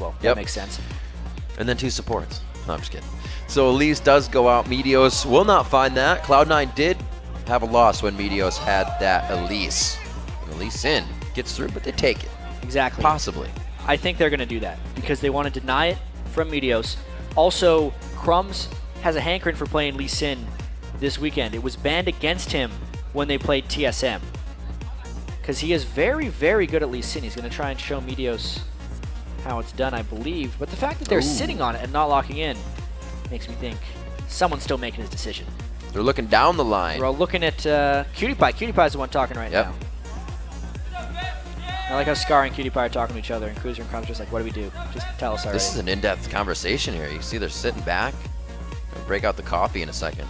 well. That makes sense. And then 2 supports. No, I'm just kidding. So Elise does go out. Meteos will not find that. Cloud9 did have a loss when Meteos had that Elise. And Elise in gets through, but they take it. Exactly. Possibly. I think they're going to do that because they want to deny it from Meteos. Also, Crumbs has a hankering for playing Lee Sin this weekend. It was banned against him when they played TSM because he is very, very good at Lee Sin. He's going to try and show Meteos how it's done, I believe. But the fact that they're sitting on it and not locking in makes me think someone's still making his decision. They're looking down the line. We're all looking at Cutie Pie. Cutie Pie's the one talking right now. I like how Scar and Cutie Pie are talking to each other, and Cruiser and Crumb's just like, what do we do? Just tell us already. This is an in-depth conversation here. You see they're sitting back. We'll break out the coffee in a second.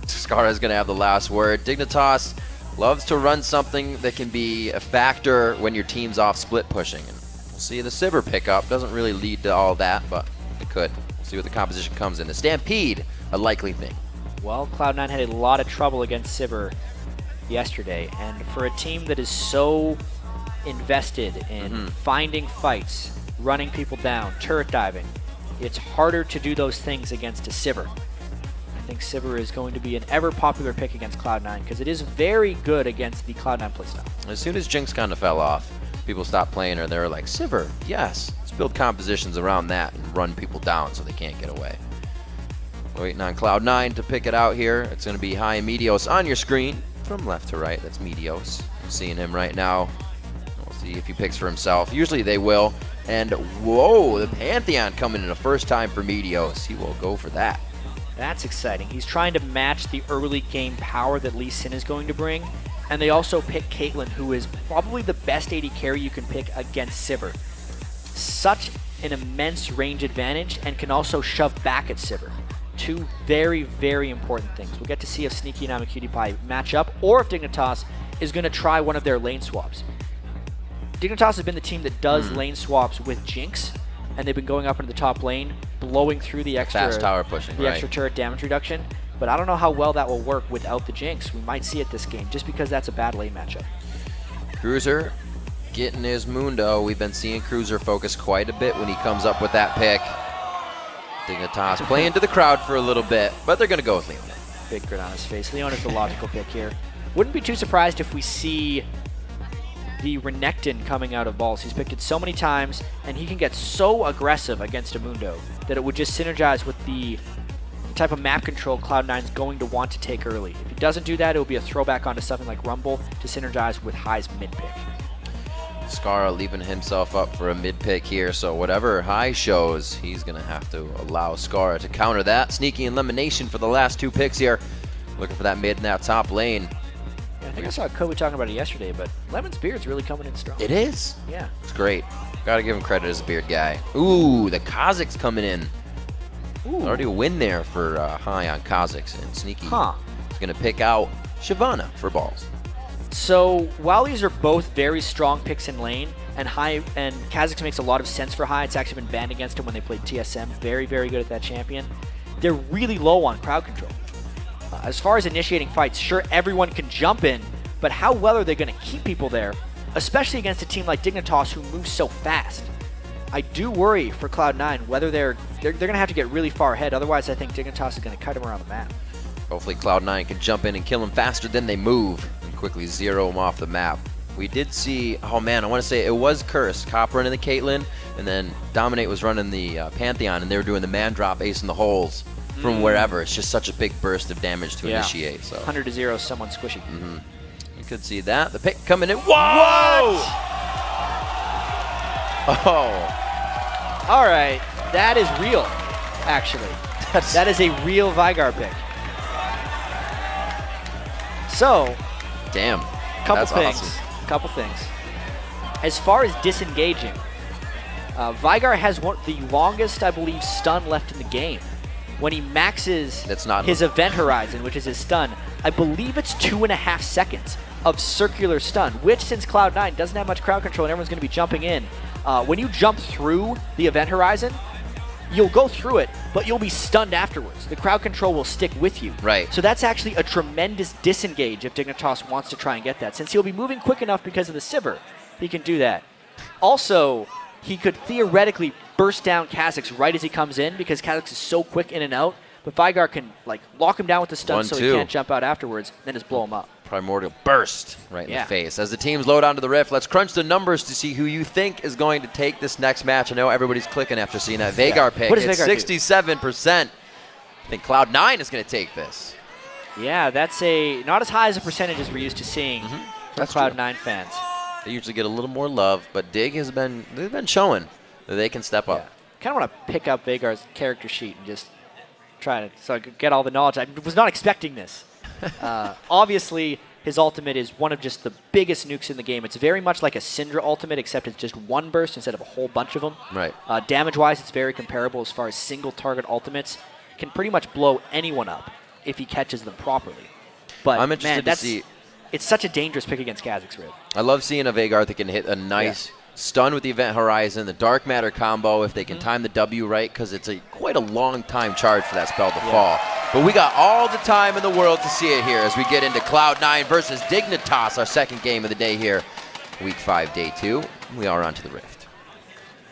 Scar is going to have the last word. Dignitas loves to run something that can be a factor when your team's off split pushing. And we'll see the Sivir pickup. Doesn't really lead to all that, but it could. We'll see what the composition comes in. The Stampede, a likely thing. Well, Cloud9 had a lot of trouble against Sivir yesterday, and for a team that is so invested in finding fights, running people down, turret diving, it's harder to do those things against a Sivir. I think Sivir is going to be an ever popular pick against Cloud9 because it is very good against the Cloud9 playstyle. As soon as Jinx kind of fell off, people stopped playing her. They were like, Sivir, yes, let's build compositions around that and run people down so they can't get away. Waiting on Cloud9 to pick it out here. It's going to be High and Meteos on your screen. From left to right, that's Meteos. I'm seeing him right now. We'll see if he picks for himself. Usually they will. And whoa, the Pantheon coming in the first time for Meteos. He will go for that. That's exciting. He's trying to match the early game power that Lee Sin is going to bring. And they also pick Caitlyn, who is probably the best AD carry you can pick against Sivir. Such an immense range advantage and can also shove back at Sivir. 2 very, very important things. We'll get to see if Sneaky and Cutie Pie match up, or if Dignitas is going to try one of their lane swaps. Dignitas has been the team that does lane swaps with Jinx, and they've been going up into the top lane, blowing through the extra fast tower pushing, extra turret damage reduction. But I don't know how well that will work without the Jinx. We might see it this game, just because that's a bad lane matchup. Cruiser getting his Mundo. We've been seeing Cruiser focus quite a bit when he comes up with that pick. Dignitas playing to the crowd for a little bit, but they're going to go with Leon. Big grin on his face. Leon is the logical pick here. Wouldn't be too surprised if we see the Renekton coming out of balls. He's picked it so many times, and he can get so aggressive against a Mundo that it would just synergize with the type of map control Cloud9's going to want to take early. If he doesn't do that, it will be a throwback onto something like Rumble to synergize with High's mid pick. Scara leaving himself up for a mid pick here, so whatever High shows, he's going to have to allow Scara to counter that. Sneaky elimination for the last 2 picks here. Looking for that mid and that top lane. Yeah, I think I saw Kobe talking about it yesterday, but Lemon's beard's really coming in strong. It is. Yeah. It's great. Got to give him credit as a beard guy. Ooh, the Kazakhs coming in. Ooh. Already a win there for High on Kazakhs, and Sneaky is going to pick out Shyvana for balls. So while these are both very strong picks in lane, and High and Kazakhs makes a lot of sense for High, it's actually been banned against him when they played TSM. Very, very good at that champion. They're really low on crowd control. As far as initiating fights, sure, everyone can jump in, but how well are they going to keep people there, especially against a team like Dignitas who moves so fast? I do worry for Cloud9 whether they're going to have to get really far ahead. Otherwise, I think Dignitas is going to cut him around the map. Hopefully Cloud9 can jump in and kill him faster than they move and quickly zero him off the map. We did see, oh man, I want to say it was Curse. Cop running the Caitlyn, and then Dominate was running the Pantheon, and they were doing the man drop ace in the holes from wherever. It's just such a big burst of damage to initiate. So 100 to 0, someone squishy. You could see that. The pick coming in. Whoa! What? Oh. All right, that is real, actually. That is a real Vigar pick. So, damn. Couple Awesome. things. As far as disengaging, Vigar has the longest, I believe, stun left in the game. When he maxes his event horizon, which is his stun, I believe it's 2.5 seconds of circular stun, which, since Cloud9 doesn't have much crowd control and everyone's going to be jumping in, when you jump through the event horizon, you'll go through it, but you'll be stunned afterwards. The crowd control will stick with you. Right. So that's actually a tremendous disengage if Dignitas wants to try and get that. Since he'll be moving quick enough because of the Sivir, he can do that. Also, he could theoretically burst down Kha'Zix right as he comes in because Kha'Zix is so quick in and out. But Vigar can like lock him down with the stun so he can't jump out afterwards, then just blow him up. Primordial burst right in the face. As the teams load onto the Rift, let's crunch the numbers to see who you think is going to take this next match. I know everybody's clicking after seeing that Veigar pick. What does it's Veigar 67%. I think Cloud9 is going to take this. Yeah, that's not as high as a percentage as we're used to seeing from Cloud9 fans. They usually get a little more love, but Dig they've been showing that they can step up. Kind of want to pick up Veigar's character sheet and just try to so I could get all the knowledge. I was not expecting this. Obviously, his ultimate is one of just the biggest nukes in the game. It's very much like a Syndra ultimate, except it's just one burst instead of a whole bunch of them. Right. Damage-wise, it's very comparable as far as single-target ultimates. Can pretty much blow anyone up if he catches them properly. But I'm interested to see. It's such a dangerous pick against Kha'Zix, Riv. I love seeing a Veigar that can hit a nice stun with the Event Horizon, the Dark Matter combo, if they can time the W right, because it's quite a long time charge for that spell to fall. But we got all the time in the world to see it here as we get into Cloud9 versus Dignitas, our second game of the day here. Week 5, Day 2. We are on to the Rift.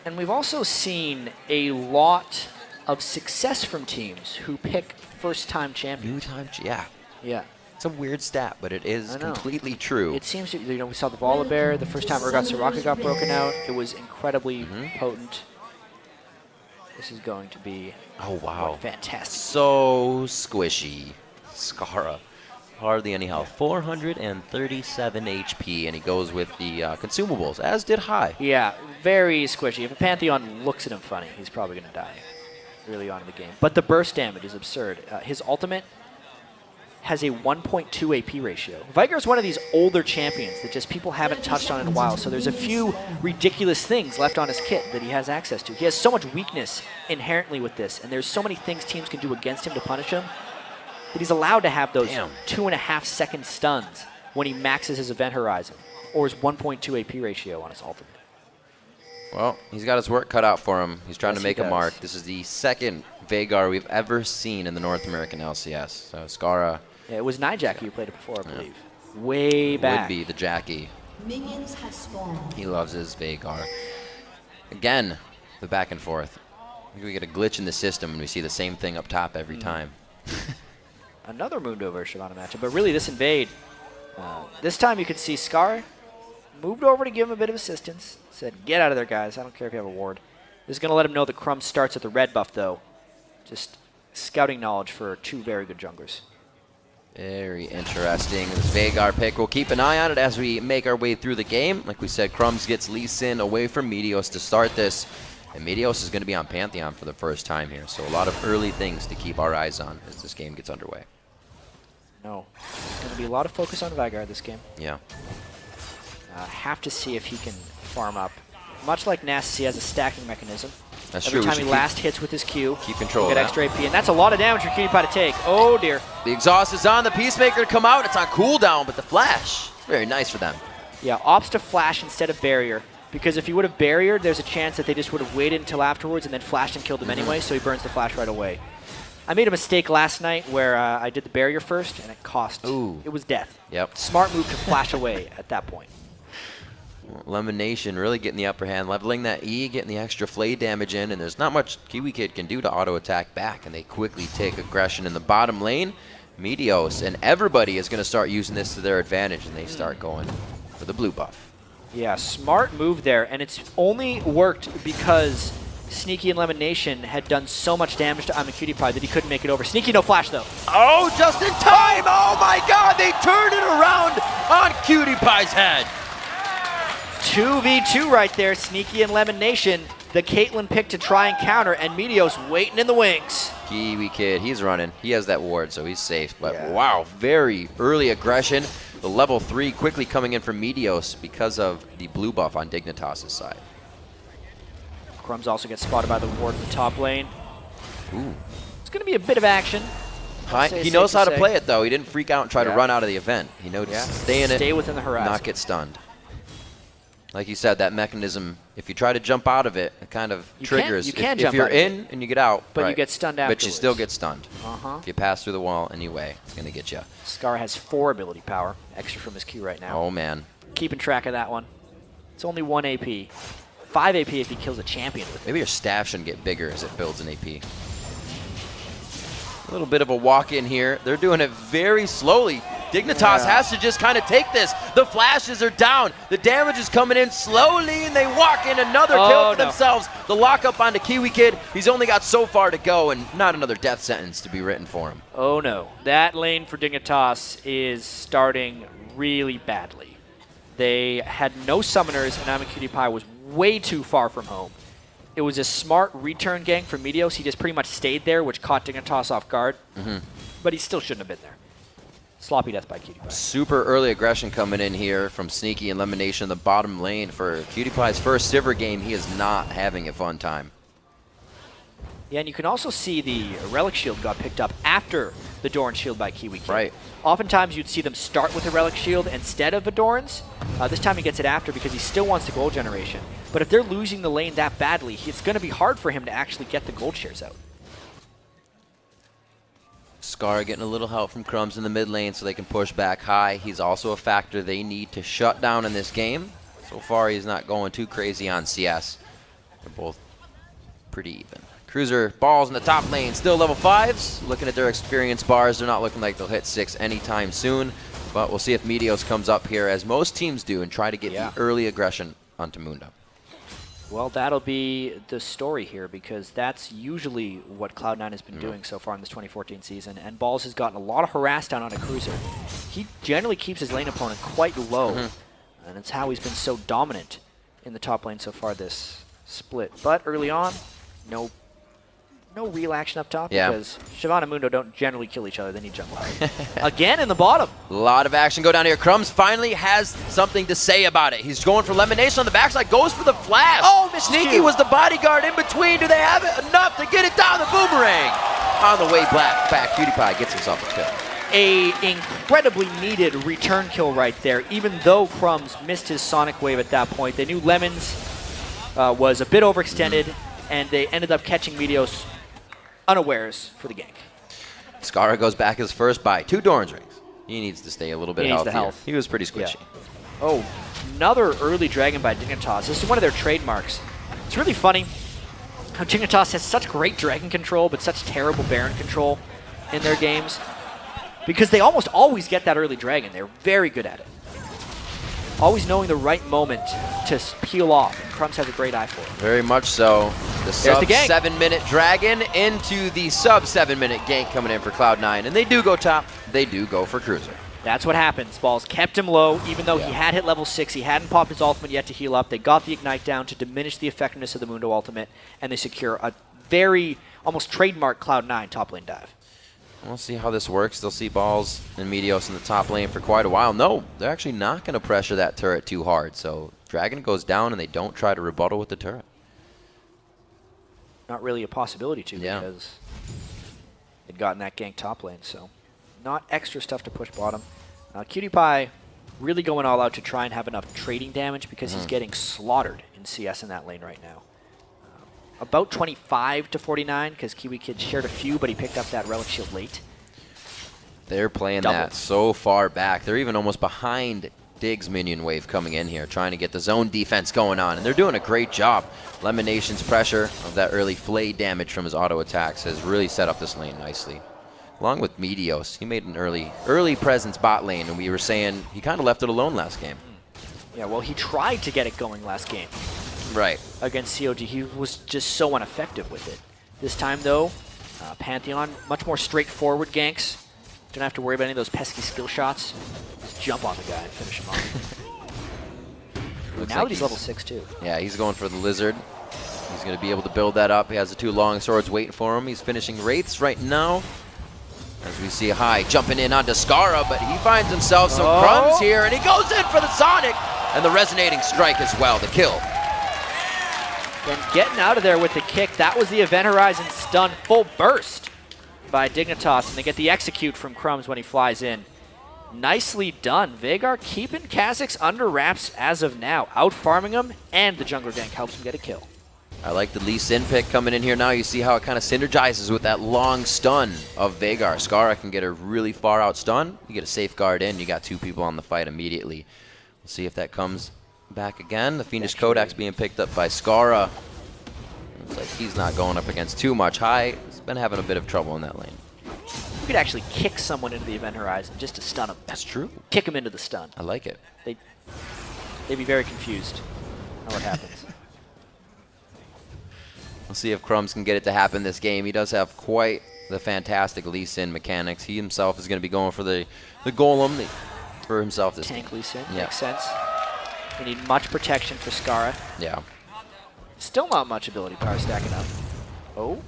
And we've also seen a lot of success from teams who pick first-time champions. Yeah. It's a weird stat, but it is completely true. It seems, we saw the Volibear the first time Urgot Soraka got broken out. It was incredibly potent. This is going to be fantastic. So squishy. Skara. Hardly any health. 437 HP, and he goes with the consumables, as did High. Yeah, very squishy. If a Pantheon looks at him funny, he's probably going to die early on in the game. But the burst damage is absurd. His ultimate has a 1.2 AP ratio. Vigar's one of these older champions that just people haven't touched on in a while, so there's a few ridiculous things left on his kit that he has access to. He has so much weakness inherently with this, and there's so many things teams can do against him to punish him, that he's allowed to have those 2.5-second stuns when he maxes his Event Horizon, or his 1.2 AP ratio on his ultimate. Well, he's got his work cut out for him. He's trying to make a mark. This is the second Veigar we've ever seen in the North American LCS. So Skara. Yeah, it was Nijaki who played it before, I believe. Way back. Would be the Jackie. Minions have spawned. He loves his Veigar. Again, the back and forth. We get a glitch in the system and we see the same thing up top every time. Another Mundo version on a matchup, but really this invade. This time you could see Scar moved over to give him a bit of assistance. Said, get out of there, guys. I don't care if you have a ward. This is going to let him know the Crumb starts at the red buff, though. Just scouting knowledge for two very good junglers. Very interesting. This Veigar pick, we'll keep an eye on it as we make our way through the game. Like we said, Crumbs gets Lee Sin away from Meteos to start this. And Meteos is going to be on Pantheon for the first time here. So a lot of early things to keep our eyes on as this game gets underway. No. There's going to be a lot of focus on Veigar this game. Yeah. Have to see if he can farm up. Much like Nasus, he has a stacking mechanism. That's Every true. time he last hits with his Q, keep control get of extra AP, and that's a lot of damage for PewDiePie to take. Oh dear. The exhaust is on, the Peacemaker to come out. It's on cooldown, but the flash, very nice for them. Yeah, opts to flash instead of barrier, because if he would have barriered, there's a chance that they just would have waited until afterwards and then flashed and killed him anyway, so he burns the flash right away. I made a mistake last night where I did the barrier first, and it cost. It was death. Yep. Smart move to flash away at that point. Lemonation really getting the upper hand, leveling that E, getting the extra flay damage in, and there's not much Kiwi Kid can do to auto-attack back, and they quickly take aggression in the bottom lane. Meteos and everybody is going to start using this to their advantage, and they start going for the blue buff. Yeah, smart move there, and it's only worked because Sneaky and Lemonation had done so much damage to PewDiePie that he couldn't make it over. Sneaky no flash, though. Oh, just in time! Oh my god, they turned it around on PewDiePie's head! 2v2 right there, Sneaky and Lemonation. The Caitlyn pick to try and counter, and Meteos waiting in the wings. Kiwi Kid, he's running. He has that ward, so he's safe. But wow, very early aggression. The level 3 quickly coming in from Meteos because of the blue buff on Dignitas' side. Crumbs also gets spotted by the ward in the top lane. Ooh. It's going to be a bit of action. He knows how to play it, though. He didn't freak out and try to run out of the event. He knows to stay in it, stay within the horizon, not get stunned. Like you said, that mechanism, if you try to jump out of it, it kind of triggers. You can if jump you're out of in and you get out, but you get stunned afterwards. But you still get stunned. If you pass through the wall anyway, it's going to get you. Scar has 4 ability power, extra from his Q right now. Oh, man. Keeping track of that one. It's only 1 AP. 5 AP if he kills a champion with it. Maybe your staff shouldn't get bigger as it builds an AP. A little bit of a walk-in here. They're doing it very slowly. Dignitas has to just kind of take this. The flashes are down. The damage is coming in slowly, and they walk in another kill for themselves. The lockup onto Kiwi Kid. He's only got so far to go, and not another death sentence to be written for him. Oh no. That lane for Dignitas is starting really badly. They had no summoners, and Cutie was way too far from home. It was a smart return gank from Meteos. He just pretty much stayed there, which caught Dignitas off guard. But he still shouldn't have been there. Sloppy death by Cutie Pie. Super early aggression coming in here from Sneaky and Lemonation in the bottom lane. For Cutie Pie's first Sivir game, he is not having a fun time. Yeah, and you can also see the Relic Shield got picked up after the Doran Shield by Kiwi Kid. Right. Oftentimes you'd see them start with a Relic Shield instead of a Doran's. This time he gets it after because he still wants the gold generation. But if they're losing the lane that badly, it's going to be hard for him to actually get the gold shares out. Scar getting a little help from Crumbs in the mid lane so they can push back high. He's also a factor they need to shut down in this game. So far, he's not going too crazy on CS. They're both pretty even. Cruiser balls in the top lane, still level 5s. Looking at their experience bars, they're not looking like they'll hit 6 anytime soon. But we'll see if Meteos comes up here, as most teams do, and try to get the early aggression onto Mundo. Well, that'll be the story here, because that's usually what Cloud9 has been doing so far in this 2014 season. And Balls has gotten a lot of harass down on a Cruiser. He generally keeps his lane opponent quite low, and it's how he's been so dominant in the top lane so far this split. But early on, no real action up top, because Shyvana and Mundo don't generally kill each other. They need jungle help. Again in the bottom. A lot of action go down here. Crumbs finally has something to say about it. He's going for Lemonation on the backside, goes for the flash. Oh, Sneaky was the bodyguard in between. Do they have it enough to get it down the boomerang? On the way back, Cutie Pie gets himself a kill. A incredibly needed return kill right there, even though Crumbs missed his Sonic Wave at that point. They knew Lemons was a bit overextended, and they ended up catching Meteos unawares for the gank. Skara goes back his first buy. 2 Doran's rings. He needs to stay a little bit healthier. Health. He was pretty squishy. Yeah. Oh, another early dragon by Dignitas. This is one of their trademarks. It's really funny how Dignitas has such great dragon control, but such terrible Baron control in their games, because they almost always get that early dragon. They're very good at it. Always knowing the right moment to peel off. And Crumbs has a great eye for it. Very much so. The sub 7-minute dragon into the sub 7-minute gank coming in for Cloud9. And they do go top. They do go for Cruiser. That's what happens. Balls kept him low, even though he had hit level 6. He hadn't popped his ultimate yet to heal up. They got the Ignite down to diminish the effectiveness of the Mundo ultimate, and they secure a very, almost trademark Cloud9 top lane dive. We'll see how this works. They'll see Balls and Meteos in the top lane for quite a while. No, they're actually not going to pressure that turret too hard. So Dragon goes down, and they don't try to rebuttal with the turret. Not really a possibility to, because they'd gotten that gank top lane. So not extra stuff to push bottom. Cutie Pie really going all out to try and have enough trading damage, because he's getting slaughtered in CS in that lane right now. About 25 to 49, because Kiwi Kid shared a few, but he picked up that Relic Shield late. They're playing that so far back. They're even almost behind Dig's minion wave coming in here, trying to get the zone defense going on, and they're doing a great job. Lemonation's pressure of that early flay damage from his auto attacks has really set up this lane nicely. Along with Meteos, he made an early presence bot lane, and we were saying he kind of left it alone last game. Yeah, well, he tried to get it going last game. Right. Against COG. He was just so ineffective with it. This time, though, Pantheon, much more straightforward ganks. Don't have to worry about any of those pesky skill shots. Just jump on the guy and finish him off. Now he's level 6, too. Yeah, he's going for the Lizard. He's going to be able to build that up. He has the 2 long swords waiting for him. He's finishing Wraiths right now. As we see High jumping in onto Skara, but he finds himself some crumbs here, and he goes in for the Sonic! And the resonating strike as well, the kill. And getting out of there with the kick, that was the Event Horizon stun full burst by Dignitas, and they get the execute from Crumbs when he flies in. Nicely done. Veigar keeping Kha'Zix under wraps as of now, out-farming him, and the jungler gank helps him get a kill. I like the Lee Sin pick coming in here now. You see how it kind of synergizes with that long stun of Veigar. Skara can get a really far out stun. You get a safeguard in, you got 2 people on the fight immediately. We'll see if that comes back again. The Fiendish Codex being picked up by Skara. Looks like he's not going up against too much. High has been having a bit of trouble in that lane. You could actually kick someone into the event horizon just to stun them. That's true. Kick them into the stun. I like it. They'd be very confused on what happens. We'll see if Crumbs can get it to happen this game. He does have quite the fantastic Lee Sin mechanics. He himself is going to be going for the golem for himself this Tank game. Lee Sin, Yeah. makes sense. You need much protection for Skara. Yeah. Still not much ability power stacking up. Oh.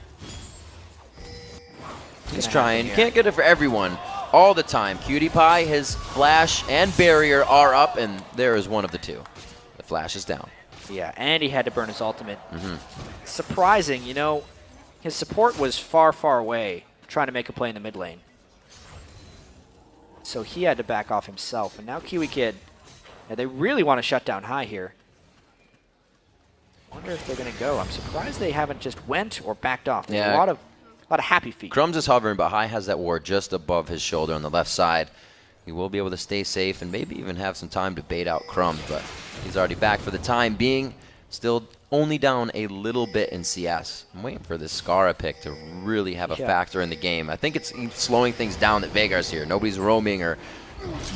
He's Gonna trying. happen here. Can't get it for everyone all the time. Cutie Pie, his flash and barrier are up, and there is one of the two. The flash is down. Yeah, and he had to burn his ultimate. Surprising, you know, his support was far, far away trying to make a play in the mid lane. So he had to back off himself. And now Kiwi Kid, yeah, they really want to shut down High here. Wonder if they're going to go. I'm surprised they haven't just went or backed off. There's Yeah. a lot of happy feet. Crumbs is hovering, but High has that ward just above his shoulder on the left side. He will be able to stay safe and maybe even have some time to bait out Crumbs, but he's already back for the time being. Still only down a little bit in CS. I'm waiting for this Skara pick to really have a factor in the game. I think it's slowing things down that Veigar's here. Nobody's roaming or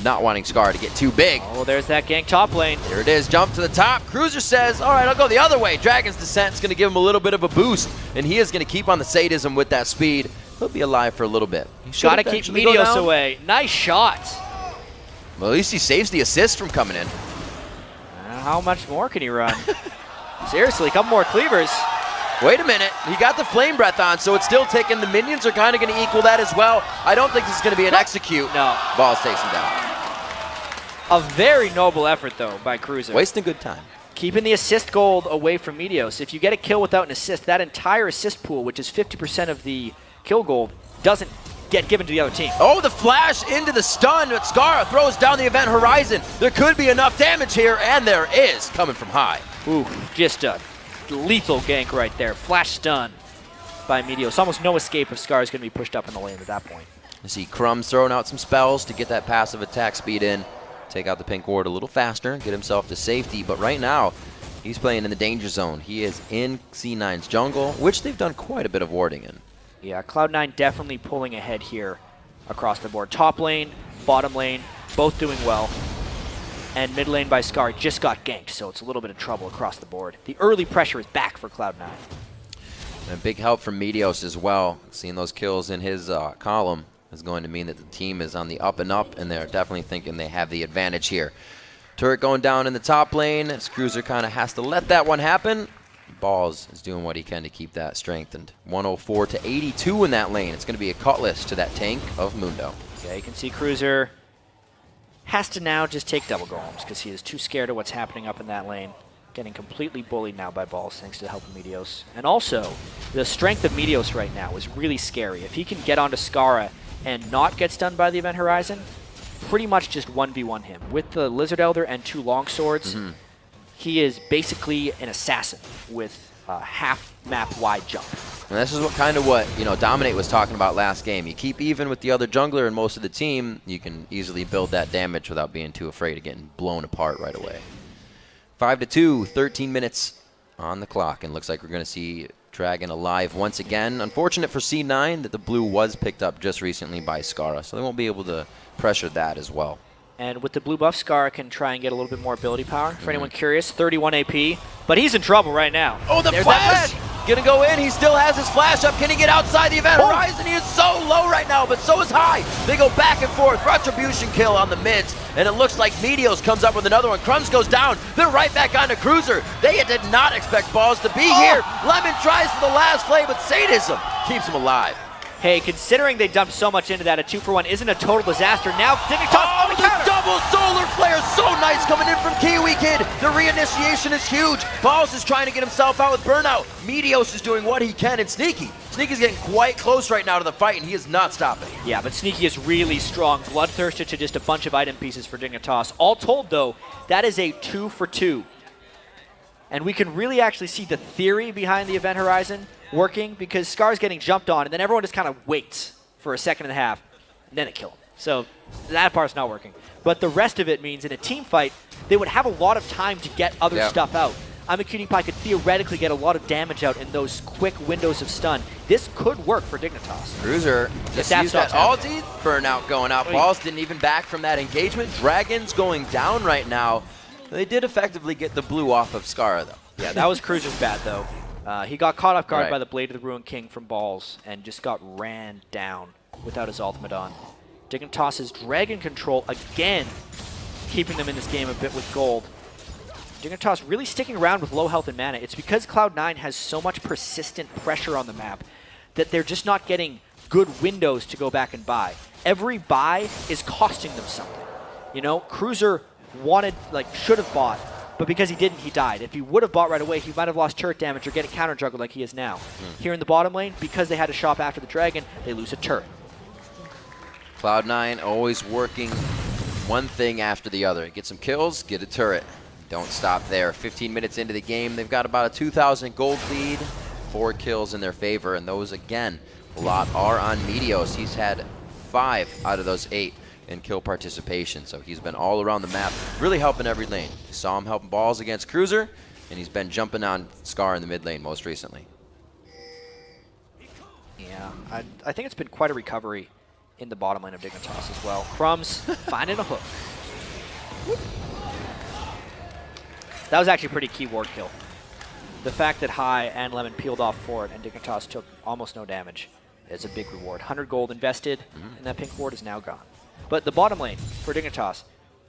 not wanting Skara to get too big. Oh, there's that gank top lane. There it is, jump to the top. Cruiser says, all right, I'll go the other way. Dragon's Descent is going to give him a little bit of a boost, and he is going to keep on the sadism with that speed. He'll be alive for a little bit. Got to keep Meteos away. Nice shot. Well, at least he saves the assist from coming in. How much more can he run? Seriously, a couple more cleavers. Wait a minute. He got the Flame Breath on, so it's still ticking. The minions are kind of going to equal that as well. I don't think this is going to be an execute. No. Balls takes him down. A very noble effort, though, by Cruiser. Wasting good time. Keeping the assist gold away from Meteos. If you get a kill without an assist, that entire assist pool, which is 50% of the kill gold, doesn't get given to the other team. Oh, the flash into the stun, but Skara throws down the event horizon. There could be enough damage here, and there is, coming from High. Ooh, just a lethal gank right there. Flash stun by Meteos. Almost no escape if Scar is going to be pushed up in the lane at that point. You see Crumbs throwing out some spells to get that passive attack speed in, take out the pink ward a little faster, get himself to safety. But right now, he's playing in the danger zone. He is in C9's jungle, which they've done quite a bit of warding in. Yeah, Cloud9 definitely pulling ahead here across the board. Top lane, bottom lane, both doing well. And mid lane by Scar just got ganked, so it's a little bit of trouble across the board. The early pressure is back for Cloud9. And a big help from Meteos as well. Seeing those kills in his column is going to mean that the team is on the up and up, and they're definitely thinking they have the advantage here. Turret going down in the top lane. Cruiser kind of has to let that one happen. Balls is doing what he can to keep that strengthened. 104 to 82 in that lane. It's going to be a cutlass to that tank of Mundo. Yeah, you can see Cruiser has to now just take double golems because he is too scared of what's happening up in that lane. Getting completely bullied now by Balls thanks to the help of Meteos. And also, the strength of Meteos right now is really scary. If he can get onto Skara and not get stunned by the event horizon, pretty much just 1v1 him. With the Lizard Elder and 2 longswords, he is basically an assassin with a half map wide jump. And this is what Dominate was talking about last game. You keep even with the other jungler and most of the team, you can easily build that damage without being too afraid of getting blown apart right away. 5-2, 13 minutes on the clock, and looks like we're going to see Dragon alive once again. Unfortunate for C9 that the blue was picked up just recently by Skara, so they won't be able to pressure that as well. And with the blue buff, Skara can try and get a little bit more ability power. For anyone curious, 31 AP, but he's in trouble right now. Oh, the There's flash! that Gonna go in, he still has his flash up. Can he get outside the event horizon? He is so low right now, but so is High. They go back and forth. Retribution kill on the mids, and it looks like Meteos comes up with another one. Crumbs goes down. They're right back onto Cruiser. They did not expect Balls to be here. Lemon tries for the last play, but sadism keeps him alive. Hey, considering they dumped so much into that, a 2-for-1 isn't a total disaster. Now, Dignitas on the counter. Double solar flare, so nice coming in from Kiwi Kid. The reinitiation is huge. Balls is trying to get himself out with burnout. Meteos is doing what he can, and Sneaky. Sneaky's getting quite close right now to the fight, and he is not stopping. Yeah, but Sneaky is really strong. Bloodthirsted to just a bunch of item pieces for Dignitas. All told, though, that is a 2-for-2. And we can really actually see the theory behind the event horizon working because Scar's getting jumped on, and then everyone just kind of waits for a second and a half, and then it kills him. So that part's not working. But the rest of it means in a team fight, they would have a lot of time to get other stuff out. I'm a Cutie Pie could theoretically get a lot of damage out in those quick windows of stun. This could work for Dignitas. Cruiser just used that ulti. Burnout going out. Balls didn't even back from that engagement. Dragons going down right now. They did effectively get the blue off of Skara, though. Yeah, that was Cruiser's bad, though. He got caught off guard by the Blade of the Ruined King from Balls and just got ran down without his ultimate on. Dignitas' Dragon control again, keeping them in this game a bit with gold. Dignitas really sticking around with low health and mana. It's because Cloud9 has so much persistent pressure on the map that they're just not getting good windows to go back and buy. Every buy is costing them something. You know, Cruiser should have bought, but because he didn't, he died. If he would have bought right away, he might have lost turret damage or get a counter juggled like he is now. Here in the bottom lane, because they had to shop after the dragon, they lose a turret. Cloud9 always working one thing after the other. Get some kills, get a turret. Don't stop there. 15 minutes into the game, they've got about a 2,000 gold lead, 4 kills in their favor, and those, again, a lot are on Meteos. He's had 5 out of those 8 in kill participation, so he's been all around the map, really helping every lane. You saw him helping Balls against Cruiser, and he's been jumping on Scar in the mid lane most recently. Yeah, I think it's been quite a recovery in the bottom lane of Dignitas as well. Crumbs finding a hook. That was actually a pretty key ward kill. The fact that High and Lemon peeled off for it and Dignitas took almost no damage is a big reward. 100 gold invested, and that pink ward is now gone. But the bottom lane for Dignitas,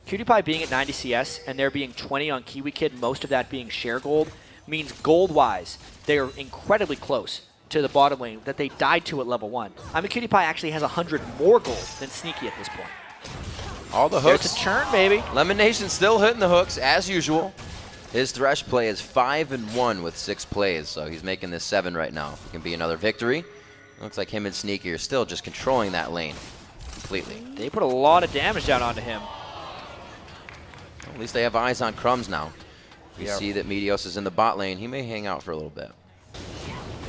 Cutie Pie being at 90 CS and there being 20 on Kiwi Kid, most of that being share gold, means gold-wise, they are incredibly close to the bottom lane that they died to at level 1. I'm a Cutie Pie actually has 100 more gold than Sneaky at this point. All the hooks. There's a turn, baby. Lemon Nation still hitting the hooks, as usual. His Thresh play is 5-1 with 6 plays, so he's making this 7 right now. It can be another victory. Looks like him and Sneaky are still just controlling that lane completely. They put a lot of damage down onto him. Well, at least they have eyes on Crumbs now. You see that Meteos is in the bot lane. He may hang out for a little bit.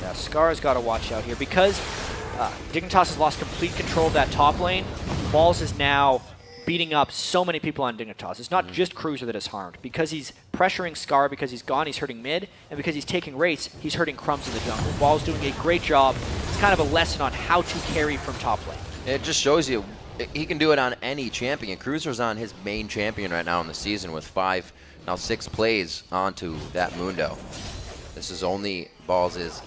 Yeah, Scar's got to watch out here because Dignitas has lost complete control of that top lane. Balls is now beating up so many people on Dignitas. It's not just Cruiser that is harmed. Because he's pressuring Scar, because he's gone, he's hurting mid, and because he's taking rates, he's hurting Crumbs in the jungle. Ball's doing a great job. It's kind of a lesson on how to carry from top lane. It just shows you he can do it on any champion. Cruiser's on his main champion right now in the season with 6 plays onto that Mundo. This is only Balls'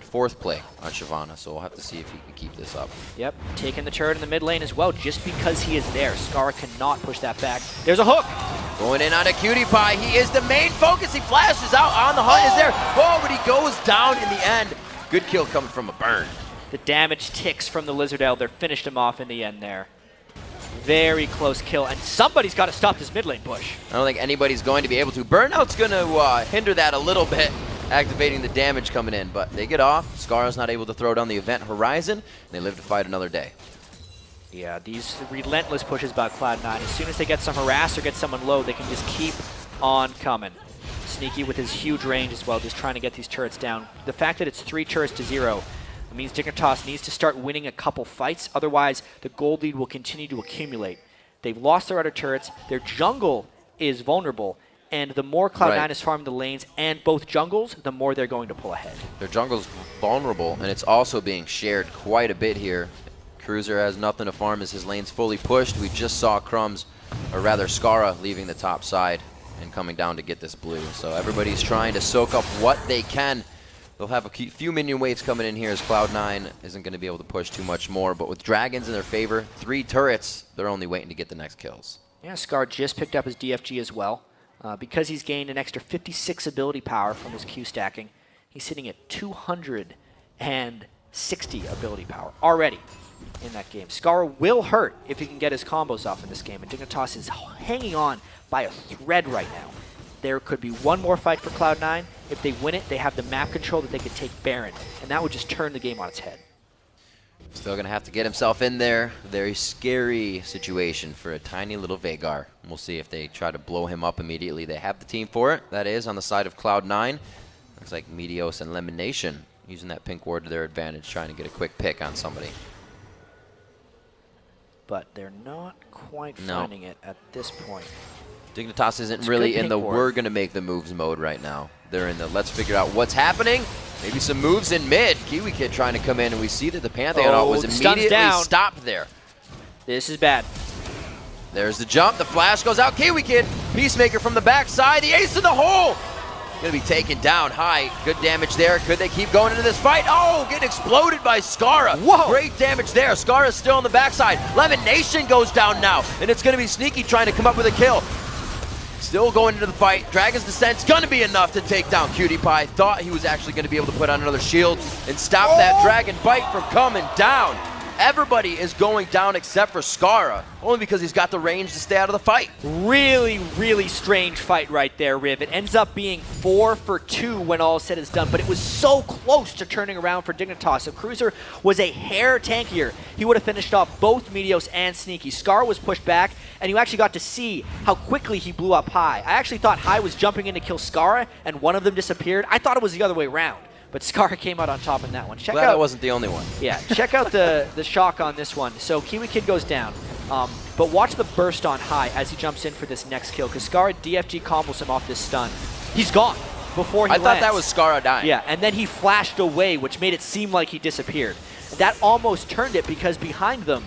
fourth play on Shyvana, so we'll have to see if he can keep this up. Yep, taking the turret in the mid lane as well, just because he is there. Scar cannot push that back. There's a hook! Going in on a Cutie Pie. He is the main focus. He flashes out on the hunt. Is there? Oh, but he goes down in the end. Good kill coming from a burn. The damage ticks from the Lizard Elder finished him off in the end there. Very close kill, and somebody's got to stop this mid lane push. I don't think anybody's going to be able to. Burnout's going to hinder that a little bit, activating the damage coming in, but they get off. Scar's not able to throw down the event horizon, and they live to fight another day. Yeah, these relentless pushes by Cloud9. As soon as they get some harass or get someone low, they can just keep on coming. Sneaky with his huge range as well, just trying to get these turrets down. The fact that it's 3 turrets to 0 means Dignitas needs to start winning a couple fights, otherwise the gold lead will continue to accumulate. They've lost their other turrets, their jungle is vulnerable, and the more Cloud9 is farming the lanes and both jungles, the more they're going to pull ahead. Their jungle's vulnerable, and it's also being shared quite a bit here. Cruiser has nothing to farm as his lane's fully pushed. We just saw Crumbs, or rather Skara, leaving the top side and coming down to get this blue. So everybody's trying to soak up what they can. They'll have a few minion waves coming in here as Cloud9 isn't going to be able to push too much more. But with dragons in their favor, 3 turrets, they're only waiting to get the next kills. Yeah, Scar just picked up his DFG as well. Because he's gained an extra 56 ability power from his Q stacking, he's sitting at 260 ability power already in that game. Scar will hurt if he can get his combos off in this game, and Dignitas is hanging on by a thread right now. There could be one more fight for Cloud9. If they win it, they have the map control that they could take Baron, and that would just turn the game on its head. Still going to have to get himself in there. Very scary situation for a tiny little Veigar. We'll see if they try to blow him up immediately. They have the team for it. That is on the side of Cloud9. Looks like Meteos and Lemon Nation using that pink ward to their advantage, trying to get a quick pick on somebody. but they're not quite finding it at this point. Dignitas isn't It's really good in the pink ward. we're going to make the moves mode right now. They're in the let's figure out what's happening. Maybe some moves in mid. Kiwi Kid trying to come in, and we see that the Pantheon ult was the stun's immediately down. stopped there. This is bad. There's the jump. The flash goes out. Kiwi Kid, Peacemaker from the backside. The ace in the hole. Going to be taken down high. Good damage there. Could they keep going into this fight? Oh, getting exploded by Skara. Whoa. Great damage there. Skara's still on the backside. Lemon Nation goes down now, and it's going to be Sneaky trying to come up with a kill. Still going into the fight. Dragon's Descent's going to be enough to take down Cutie Pie. Thought he was actually going to be able to put on another shield and stop that Dragon Bite from coming down. Everybody is going down except for Skara, only because he's got the range to stay out of the fight. Really, really strange fight right there, Riv. It ends up being 4 for 2 when all is said is done, but it was so close to turning around for Dignitas. So Cruiser was a hair tankier. He would have finished off both Meteos and Sneaky. Skara was pushed back, and you actually got to see how quickly he blew up High. I actually thought High was jumping in to kill Skara, and one of them disappeared. I thought it was the other way around. But Skara came out on top in that one. Glad I wasn't the only one. Yeah, check out the shock on this one. So Kiwi Kid goes down, but watch the burst on High as he jumps in for this next kill, because Skara DFG combos him off this stun. He's gone before he lands. I thought that was Skara dying. Yeah, and then he flashed away, which made it seem like he disappeared. That almost turned it, because behind them,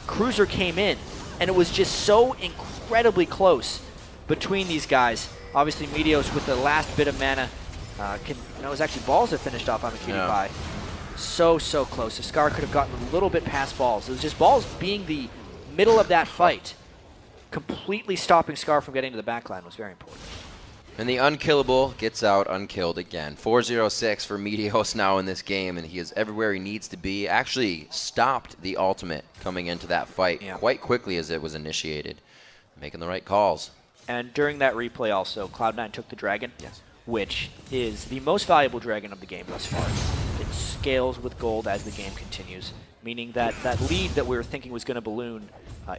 Cruiser came in, and it was just so incredibly close between these guys. Obviously, Meteos with the last bit of mana. It was actually Balls that finished off on the Cutie Pie. So close. If Scar could have gotten a little bit past Balls. It was just Balls being the middle of that fight. Completely stopping Scar from getting to the backline was very important. And the unkillable gets out unkilled again. 4-0-6 for Meteos now in this game, and he is everywhere he needs to be. Actually stopped the ultimate coming into that fight quite quickly as it was initiated. Making the right calls. And during that replay also, Cloud9 took the Dragon. Yes. Which is the most valuable dragon of the game thus far. It scales with gold as the game continues, meaning that that lead that we were thinking was going to balloon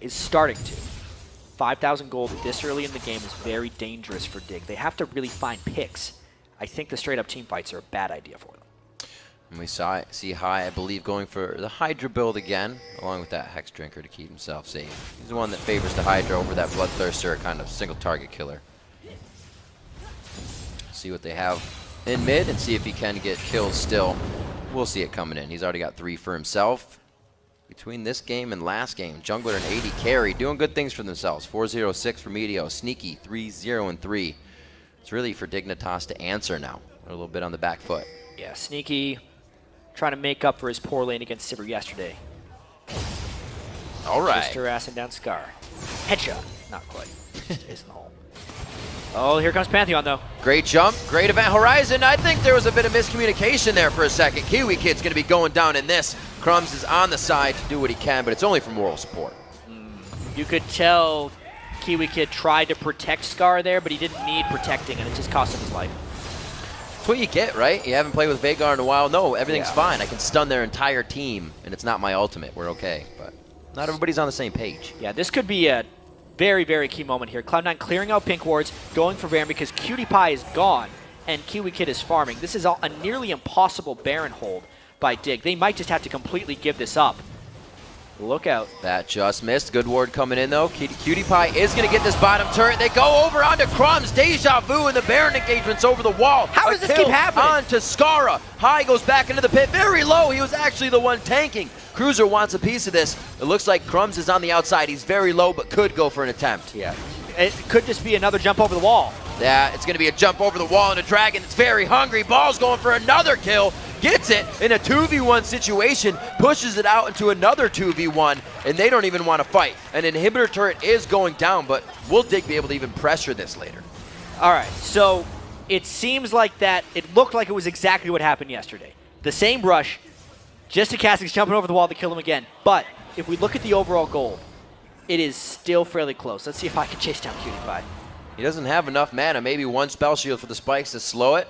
is starting to. 5,000 gold this early in the game is very dangerous for Dig. They have to really find picks. I think the straight-up team fights are a bad idea for them. And we see High, I believe, going for the Hydra build again, along with that Hex Drinker to keep himself safe. He's the one that favors the Hydra over that Bloodthirster, kind of single-target killer. See what they have in mid and see if he can get kills still. We'll see it coming in. He's already got 3 for himself. Between this game and last game, Jungler and 80 carry, doing good things for themselves. 4-0-6 for Meteos, Sneaky 3-0-3. It's really for Dignitas to answer now. A little bit on the back foot. Yeah, Sneaky trying to make up for his poor lane against Sivir yesterday. All right. Just harassing down Scar. Headshot. Not quite. Stays in the hole. Oh, here comes Pantheon, though. Great jump, great Event Horizon. I think there was a bit of miscommunication there for a second. Kiwi Kid's going to be going down in this. Crumbs is on the side to do what he can, but it's only for moral support. You could tell Kiwi Kid tried to protect Scar there, but he didn't need protecting, and it just cost him his life. That's what you get, right? You haven't played with Veigar in a while. No, everything's fine. I can stun their entire team, and it's not my ultimate. We're okay, but not everybody's on the same page. Yeah, this could be a very, very key moment here. Cloud9 clearing out pink wards, going for Baron because Cutie Pie is gone and Kiwi Kid is farming. This is a nearly impossible Baron hold by Dig. They might just have to completely give this up. Look out. That just missed. Good ward coming in, though. Cutie Pie is going to get this bottom turret. They go over onto Crumbs. Deja Vu, and the Baron engagement's over the wall. How does this keep happening? On to Skara. High goes back into the pit. Very low. He was actually the one tanking. Cruiser wants a piece of this. It looks like Crumbs is on the outside. He's very low, but could go for an attempt. Yeah. It could just be another jump over the wall. Yeah, it's going to be a jump over the wall, and a Dragon that's very hungry. Ball's going for another kill. Gets it in a 2v1 situation, pushes it out into another 2v1, and they don't even want to fight. An inhibitor turret is going down, but will Dig be able to even pressure this later? All right, so it seems like that, it looked like it was exactly what happened yesterday. The same rush, just Stochastics jumping over the wall to kill him again. But if we look at the overall gold, it is still fairly close. Let's see if I can chase down Cutie Pie. He doesn't have enough mana, maybe one spell shield for the spikes to slow it.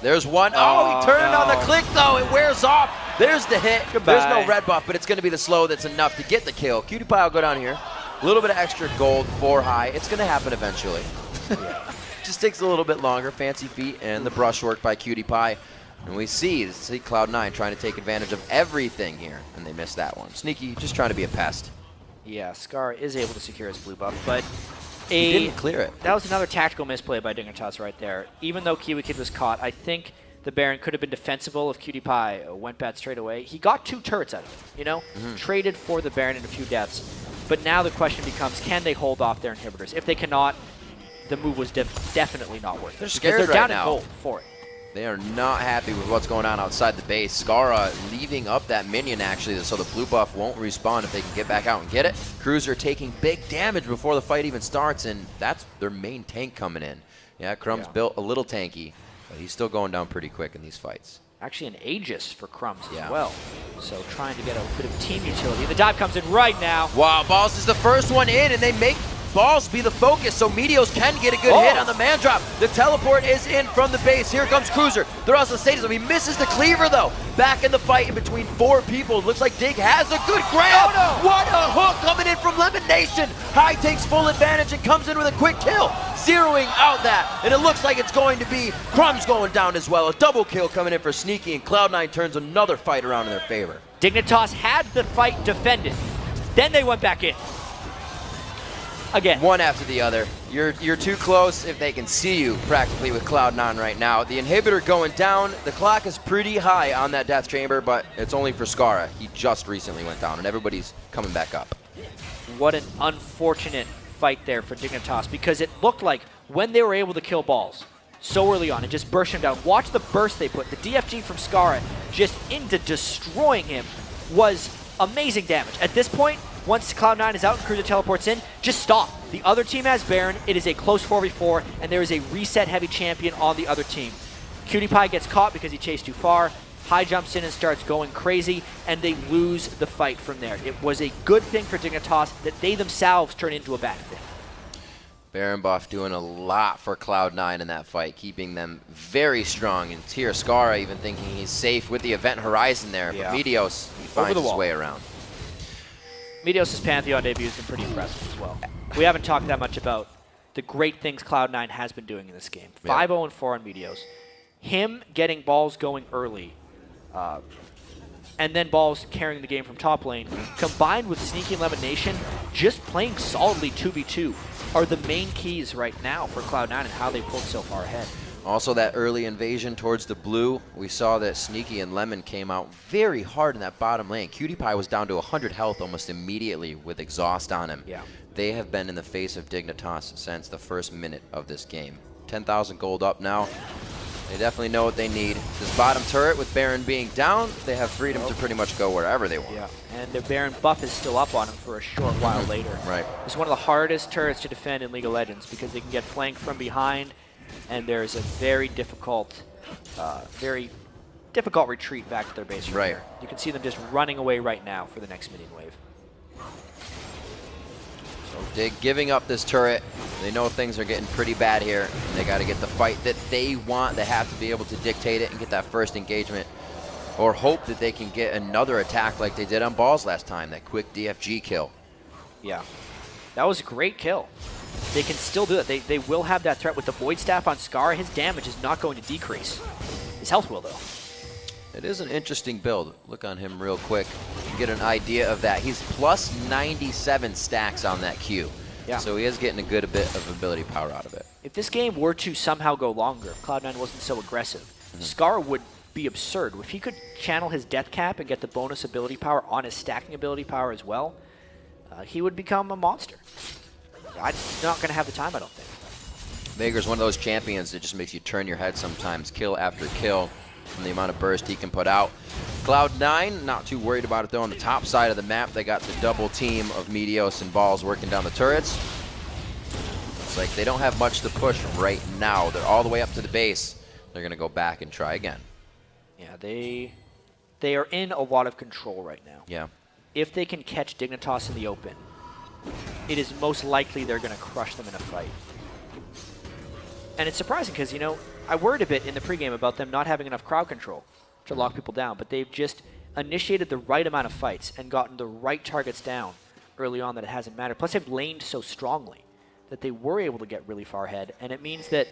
There's one. Oh, he turned on the click, though. It wears off. There's the hit. Goodbye. There's no red buff, but it's going to be the slow that's enough to get the kill. Cutie Pie will go down here. A little bit of extra gold for High. It's going to happen eventually. Just takes a little bit longer. Fancy feet and the brushwork by Cutie Pie. And we see Cloud9 trying to take advantage of everything here, and they missed that one. Sneaky just trying to be a pest. Yeah, Scar is able to secure his blue buff, but He didn't clear it. that was another tactical misplay by Dignitas right there. Even though Kiwi Kid was caught, I think the Baron could have been defensible if Cutie Pie went bat straight away. He got 2 turrets out of it, you know? Traded for the Baron in a few deaths. But now the question becomes, can they hold off their inhibitors? If they cannot, the move was definitely not worth it. They're because scared they're right down now. in gold for it. They are not happy with what's going on outside the base. Skara leaving up that minion, actually, so the blue buff won't respawn if they can get back out and get it. Cruiser taking big damage before the fight even starts, and that's their main tank coming in. Yeah, Crumb's built a little tanky, but he's still going down pretty quick in these fights. Actually an Aegis for Crumbs Yeah. as well. So trying to get a bit of team utility. The dive comes in right now. Wow, Balls is the first one in, and they make Balls be the focus, so Meteos can get a good hit on the man drop. The teleport is in from the base. Here comes Cruiser. They're also stages him. He misses the cleaver, though. Back in the fight in between 4 people. Looks like Dig has a good grab. Oh, no. What a hook coming in from Lemon Nation. High takes full advantage and comes in with a quick kill, zeroing out that. And it looks like it's going to be Crumbs going down as well. A double kill coming in for Sneaky, and Cloud9 turns another fight around in their favor. Dignitas had the fight defended. Then they went back in. Again. One after the other. You're too close if they can see you practically with Cloud9 right now. The inhibitor going down. The clock is pretty high on that death chamber, but it's only for Skara. He just recently went down, and everybody's coming back up. What an unfortunate fight there for Dignitas, because it looked like when they were able to kill Balls so early on and just burst him down, watch the burst they put. The DFG from Skara just into destroying him was amazing damage. At this point, once Cloud9 is out and Cruiser teleports in, just stop. The other team has Baron. It is a close 4v4, and there is a reset heavy champion on the other team. Cutie Pie gets caught because he chased too far. High jumps in and starts going crazy, and they lose the fight from there. It was a good thing for Dignitas that they themselves turn into a bad thing. Baron buff doing a lot for Cloud9 in that fight, keeping them very strong. And Tier Skara even thinking he's safe with the Event Horizon there. Yeah. But Meteos, he finds his way around. Meteos' Pantheon debut has been pretty impressive as well. We haven't talked that much about the great things Cloud9 has been doing in this game. 5-0-4 on Meteos. Him getting Balls going early, and then Balls carrying the game from top lane, combined with Sneaky and Lemon Nation, just playing solidly 2v2 are the main keys right now for Cloud9 and how they pulled so far ahead. Also, that early invasion towards the blue, we saw that Sneaky and Lemon came out very hard in that bottom lane. Cutie Pie was down to 100 health almost immediately with exhaust on him. Yeah. They have been in the face of Dignitas since the first minute of this game. 10,000 gold up now. They definitely know what they need. This bottom turret with Baron being down, they have freedom to pretty much go wherever they want. Yeah, and their Baron buff is still up on him for a short while later. Right. It's one of the hardest turrets to defend in League of Legends because they can get flanked from behind, and there's a very difficult retreat back to their base from here. You can see them just running away right now for the next minion wave. So Dig giving up this turret. They know things are getting pretty bad here, and they got to get the fight that they want. They have to be able to dictate it and get that first engagement, or hope that they can get another attack like they did on Balls last time, that quick DFG kill. Yeah, that was a great kill. They can still do it. They will have that threat with the Void Staff on Scar. His damage is not going to decrease. His health will, though. It is an interesting build. Look on him real quick. You get an idea of that. He's plus 97 stacks on that Q. Yeah. So he is getting a good bit of ability power out of it. If this game were to somehow go longer, if Cloud9 wasn't so aggressive, Scar would be absurd. If he could channel his death cap and get the bonus ability power on his stacking ability power as well, he would become a monster. I'm not going to have the time, I don't think. Vagr's one of those champions that just makes you turn your head sometimes, kill after kill, from the amount of burst he can put out. Cloud9, not too worried about it though. On the top side of the map, they got the double team of Meteos and Balls working down the turrets. It's like they don't have much to push right now. They're all the way up to the base. They're going to go back and try again. Yeah, they are in a lot of control right now. Yeah. If they can catch Dignitas in the open, it is most likely they're going to crush them in a fight. And it's surprising because, you know, I worried a bit in the pregame about them not having enough crowd control to lock people down, but they've just initiated the right amount of fights and gotten the right targets down early on that it hasn't mattered. Plus, they've laned so strongly that they were able to get really far ahead, and it means that,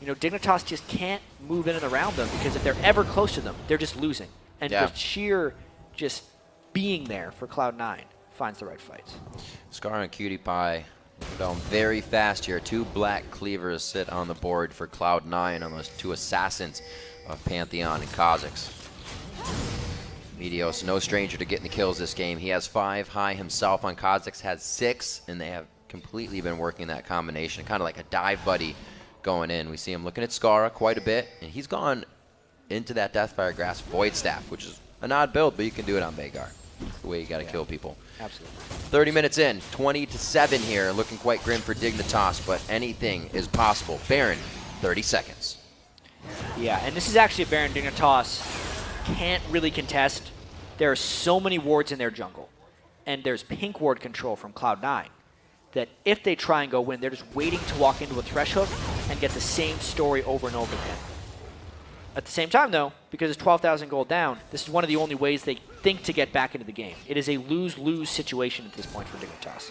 you know, Dignitas just can't move in and around them because if they're ever close to them, they're just losing. And the sheer just being there for Cloud9 finds the right fight. Scar and Cutie Pie going very fast here. 2 black cleavers sit on the board for Cloud9 on those 2 assassins of Pantheon and Kha'Zix. Meteos, no stranger to getting the kills this game. He has 5 high himself on Kha'Zix, has 6, and they have completely been working that combination, kind of like a dive buddy going in. We see him looking at Skara quite a bit, and he's gone into that Deathfire Grasp Void Staff, which is an odd build, but you can do it on Veigar. It's the way you got to kill people. Absolutely. 30 minutes in, 20-7 here, looking quite grim for Dignitas, but anything is possible. Baron, 30 seconds. Yeah, and this is actually a Baron Dignitas can't really contest. There are so many wards in their jungle, and there's pink ward control from Cloud9 that if they try and go win, they're just waiting to walk into a thresh hook and get the same story over and over again. At the same time, though, because it's 12,000 gold down, this is one of the only ways they think to get back into the game. It is a lose-lose situation at this point for Dignitas.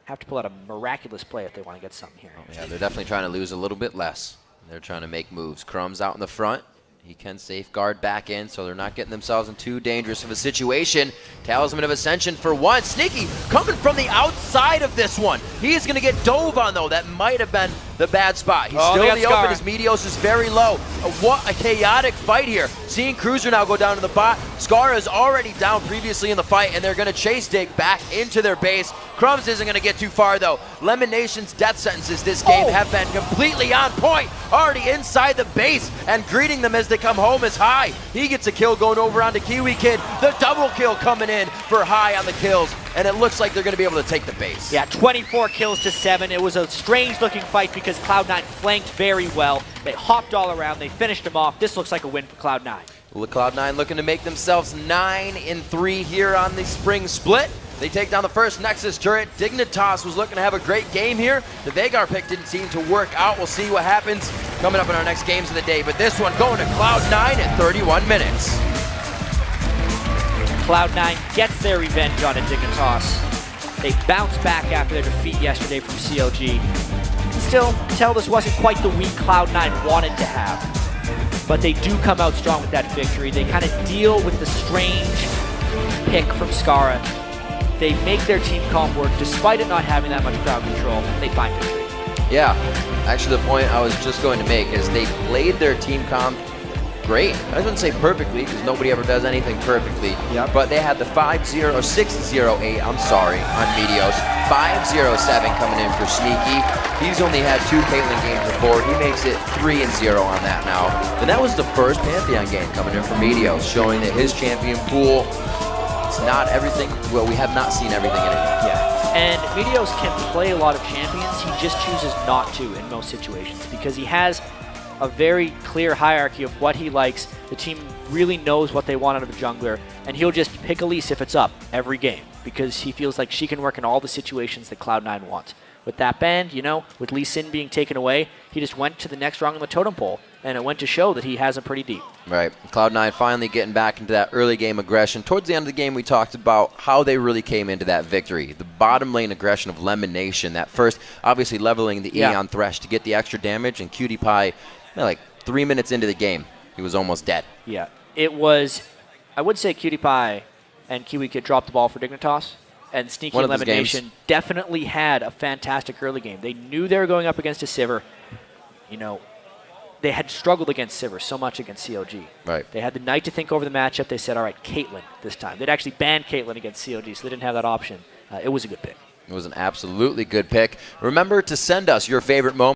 Have to pull out a miraculous play if they want to get something here. Oh, yeah, they're definitely trying to lose a little bit less. They're trying to make moves. Crumb's out in the front. He can safeguard back in, so they're not getting themselves in too dangerous of a situation. Talisman of Ascension for 1. Sneaky coming from the outside of this one. He's going to get dove on, though. That might have been the bad spot. He's still in the open. His Meteos is very low. What a chaotic fight here. Seeing Cruiser now go down to the bot. Skara is already down previously in the fight, and they're going to chase Dig back into their base. Crumbs isn't going to get too far, though. Lemon Nation's death sentences this game have been completely on point. Already inside the base, and greeting them as they come home is High. He gets a kill going over onto Kiwi Kid. The double kill coming in for High on the kills, and it looks like they're going to be able to take the base. Yeah, 24 kills to 7. It was a strange-looking fight because Cloud9 flanked very well. They hopped all around. They finished them off. This looks like a win for Cloud9. Well, Cloud9 looking to make themselves 9-3 here on the spring split. They take down the first Nexus turret. Dignitas was looking to have a great game here. The Veigar pick didn't seem to work out. We'll see what happens coming up in our next games of the day. But this one going to Cloud9 at 31 minutes. Cloud9 gets their revenge on Dignitas. They bounce back after their defeat yesterday from CLG. Still, tell this wasn't quite the week Cloud9 wanted to have. But they do come out strong with that victory. They kind of deal with the strange pick from Skara. They make their team comp work despite it not having that much crowd control. They find victory. Yeah, actually the point I was just going to make is they played their team comp great. I wouldn't say perfectly because nobody ever does anything perfectly. Yep. But they had the 5-0, 6-0-8, I'm sorry, on Meteos. 5-0-7 coming in for Sneaky. He's only had 2 Caitlyn games before. He makes it 3-0 on that now. And that was the first Pantheon game coming in for Meteos, showing that his champion pool, it's not everything. Well, we have not seen everything in it. Yeah. And Meteos can play a lot of champions. He just chooses not to in most situations because he has a very clear hierarchy of what he likes. The team really knows what they want out of a jungler, and he'll just pick Elise if it's up every game because he feels like she can work in all the situations that Cloud9 wants. With that band, you know, with Lee Sin being taken away, he just went to the next rung on the totem pole, and it went to show that he has him pretty deep. Right. Cloud9 finally getting back into that early game aggression. Towards the end of the game, we talked about how they really came into that victory. The bottom lane aggression of Lemon Nation, that first, obviously leveling the Aeon Thresh to get the extra damage, and Cutie Pie, like 3 minutes into the game, he was almost dead. Yeah. It was, I would say Cutie Pie and Kiwi Kid dropped the ball for Dignitas. And Sneaky and Lemon Nation definitely had a fantastic early game. They knew they were going up against a Sivir. You know, they had struggled against Sivir so much against CLG. Right. They had the night to think over the matchup. They said, all right, Caitlyn this time. They'd actually banned Caitlyn against CLG, so they didn't have that option. It was a good pick. It was an absolutely good pick. Remember to send us your favorite moment.